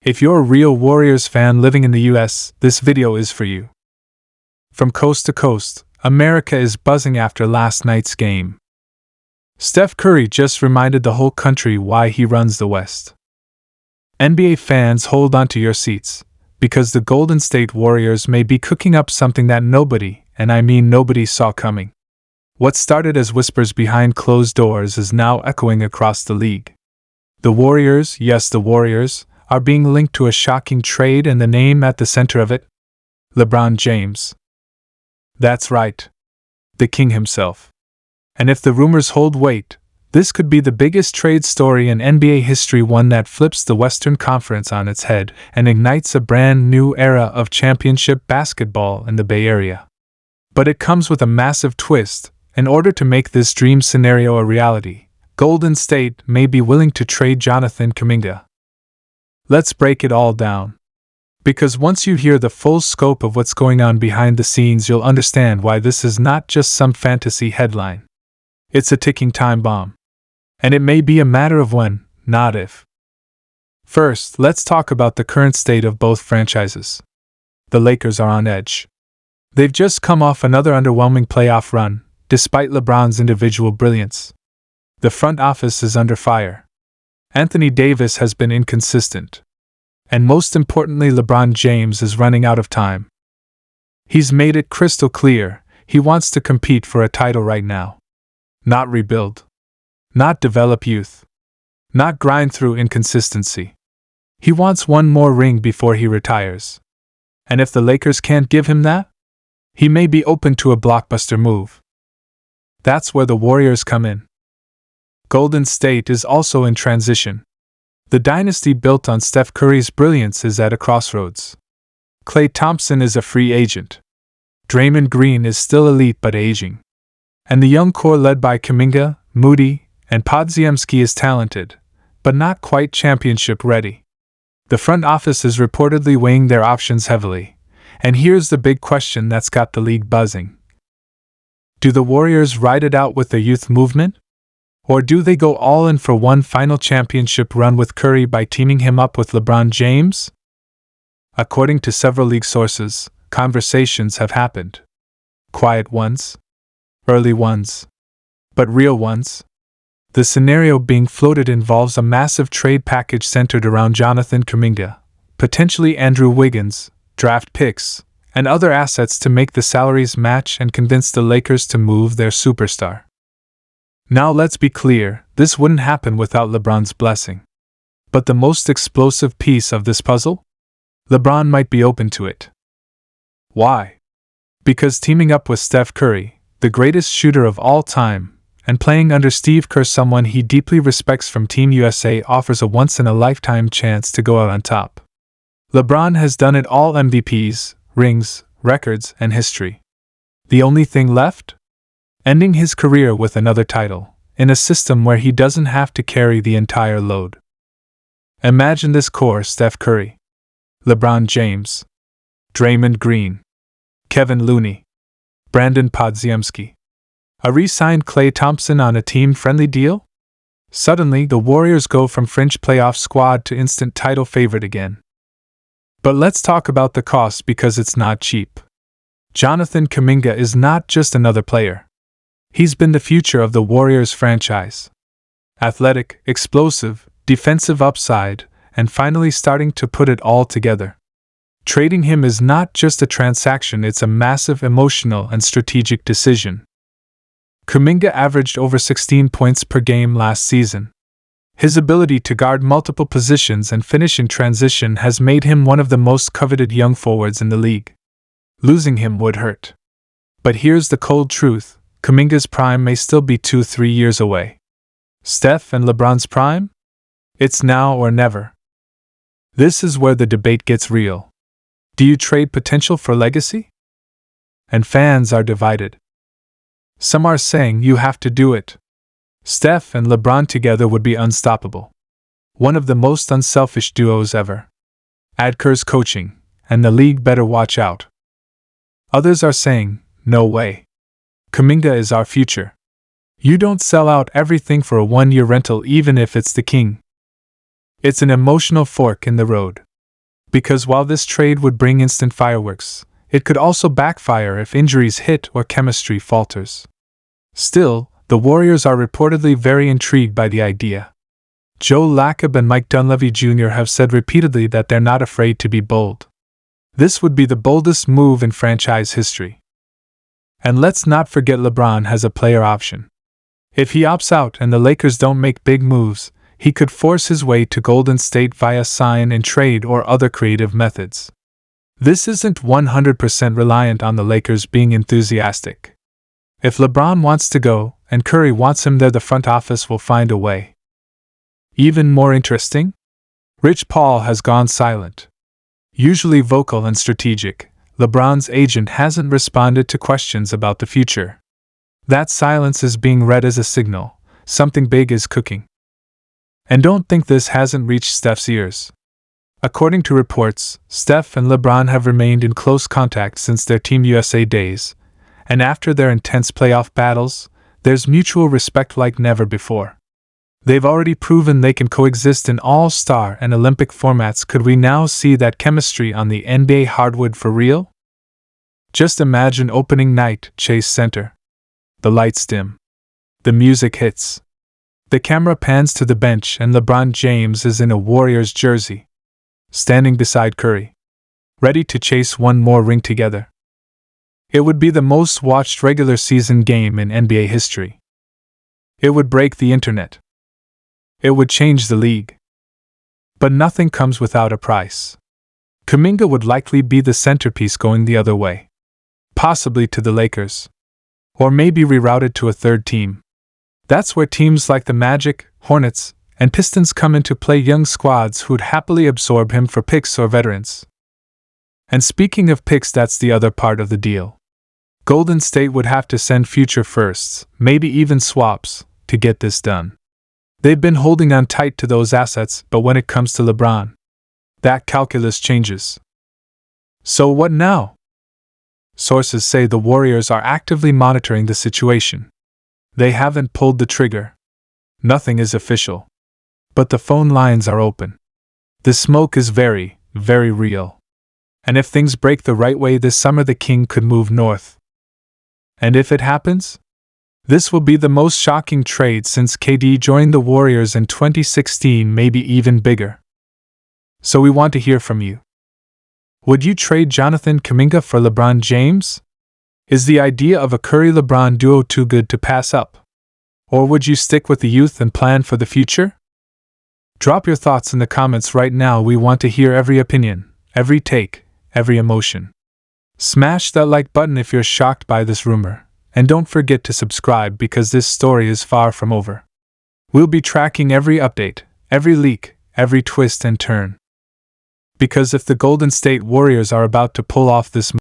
If you're a real Warriors fan living in the US, this video is for you. From coast to coast, America is buzzing after last night's game. Steph Curry just reminded the whole country why he runs the West. NBA fans, hold on to your seats, because the Golden State Warriors may be cooking up something that nobody, and I mean nobody, saw coming. What started as whispers behind closed doors is now echoing across the league. The Warriors, yes the Warriors, are being linked to a shocking trade, and the name at the center of it? LeBron James. That's right. The king himself. And if the rumors hold weight, this could be the biggest trade story in NBA history, one that flips the Western Conference on its head and ignites a brand new era of championship basketball in the Bay Area. But it comes with a massive twist. In order to make this dream scenario a reality, Golden State may be willing to trade Jonathan Kuminga. Let's break it all down. Because once you hear the full scope of what's going on behind the scenes, you'll understand why this is not just some fantasy headline. It's a ticking time bomb. And it may be a matter of when, not if. First, let's talk about the current state of both franchises. The Lakers are on edge. They've just come off another underwhelming playoff run, despite LeBron's individual brilliance. The front office is under fire. Anthony Davis has been inconsistent. And most importantly, LeBron James is running out of time. He's made it crystal clear he wants to compete for a title right now. Not rebuild. Not develop youth. Not grind through inconsistency. He wants one more ring before he retires. And if the Lakers can't give him that, he may be open to a blockbuster move. That's where the Warriors come in. Golden State is also in transition. The dynasty built on Steph Curry's brilliance is at a crossroads. Klay Thompson is a free agent. Draymond Green is still elite but aging. And the young core led by Kuminga, Moody, and Podziemski is talented, but not quite championship ready. The front office is reportedly weighing their options heavily. And here's the big question that's got the league buzzing. Do the Warriors ride it out with the youth movement? Or do they go all in for one final championship run with Curry by teaming him up with LeBron James? According to several league sources, conversations have happened. Quiet ones, early ones, but real ones. The scenario being floated involves a massive trade package centered around Jonathan Kuminga, potentially Andrew Wiggins, draft picks, and other assets to make the salaries match and convince the Lakers to move their superstar. Now let's be clear, this wouldn't happen without LeBron's blessing. But the most explosive piece of this puzzle? LeBron might be open to it. Why? Because teaming up with Steph Curry, the greatest shooter of all time, and playing under Steve Kerr, someone he deeply respects from Team USA, offers a once-in-a-lifetime chance to go out on top. LeBron has done it all: MVPs, rings, records, and history. The only thing left? Ending his career with another title, in a system where he doesn't have to carry the entire load. Imagine this core: Steph Curry, LeBron James, Draymond Green, Kevin Looney, Brandon Podziemski. A re-signed Klay Thompson on a team-friendly deal? Suddenly, the Warriors go from fringe playoff squad to instant title favorite again. But let's talk about the cost, because it's not cheap. Jonathan Kuminga is not just another player. He's been the future of the Warriors franchise. Athletic, explosive, defensive upside, and finally starting to put it all together. Trading him is not just a transaction, it's a massive emotional and strategic decision. Kuminga averaged over 16 points per game last season. His ability to guard multiple positions and finish in transition has made him one of the most coveted young forwards in the league. Losing him would hurt. But here's the cold truth: Kuminga's prime may still be 2-3 years away. Steph and LeBron's prime? It's now or never. This is where the debate gets real. Do you trade potential for legacy? And fans are divided. Some are saying you have to do it. Steph and LeBron together would be unstoppable. One of the most unselfish duos ever. Add Kerr's coaching, and the league better watch out. Others are saying, no way. Kuminga is our future. You don't sell out everything for a one-year rental, even if it's the king. It's an emotional fork in the road. Because while this trade would bring instant fireworks, it could also backfire if injuries hit or chemistry falters. Still, the Warriors are reportedly very intrigued by the idea. Joe Lacob and Mike Dunleavy Jr. have said repeatedly that they're not afraid to be bold. This would be the boldest move in franchise history. And let's not forget LeBron has a player option. If he opts out and the Lakers don't make big moves, he could force his way to Golden State via sign and trade or other creative methods. This isn't 100% reliant on the Lakers being enthusiastic. If LeBron wants to go, and Curry wants him there, the front office will find a way. Even more interesting? Rich Paul has gone silent. Usually vocal and strategic, LeBron's agent hasn't responded to questions about the future. That silence is being read as a signal, something big is cooking. And don't think this hasn't reached Steph's ears. According to reports, Steph and LeBron have remained in close contact since their Team USA days, and after their intense playoff battles, there's mutual respect like never before. They've already proven they can coexist in all-star and Olympic formats. Could we now see that chemistry on the NBA hardwood for real? Just imagine opening night, Chase Center. The lights dim. The music hits. The camera pans to the bench and LeBron James is in a Warriors jersey, standing beside Curry, ready to chase one more ring together. It would be the most watched regular season game in NBA history. It would break the internet. It would change the league. But nothing comes without a price. Kuminga would likely be the centerpiece going the other way. Possibly to the Lakers. Or maybe rerouted to a third team. That's where teams like the Magic, Hornets, and Pistons come into play, young squads who'd happily absorb him for picks or veterans. And speaking of picks, that's the other part of the deal. Golden State would have to send future firsts, maybe even swaps, to get this done. They've been holding on tight to those assets, but when it comes to LeBron, that calculus changes. So what now? Sources say the Warriors are actively monitoring the situation. They haven't pulled the trigger. Nothing is official. But the phone lines are open. The smoke is very, very real. And if things break the right way this summer, the King could move north. And if it happens? This will be the most shocking trade since KD joined the Warriors in 2016, maybe even bigger. So we want to hear from you. Would you trade Jonathan Kuminga for LeBron James? Is the idea of a Curry-LeBron duo too good to pass up? Or would you stick with the youth and plan for the future? Drop your thoughts in the comments right now. We want to hear every opinion, every take, every emotion. Smash that like button if you're shocked by this rumor. And don't forget to subscribe because this story is far from over. We'll be tracking every update, every leak, every twist and turn. Because if the Golden State Warriors are about to pull off this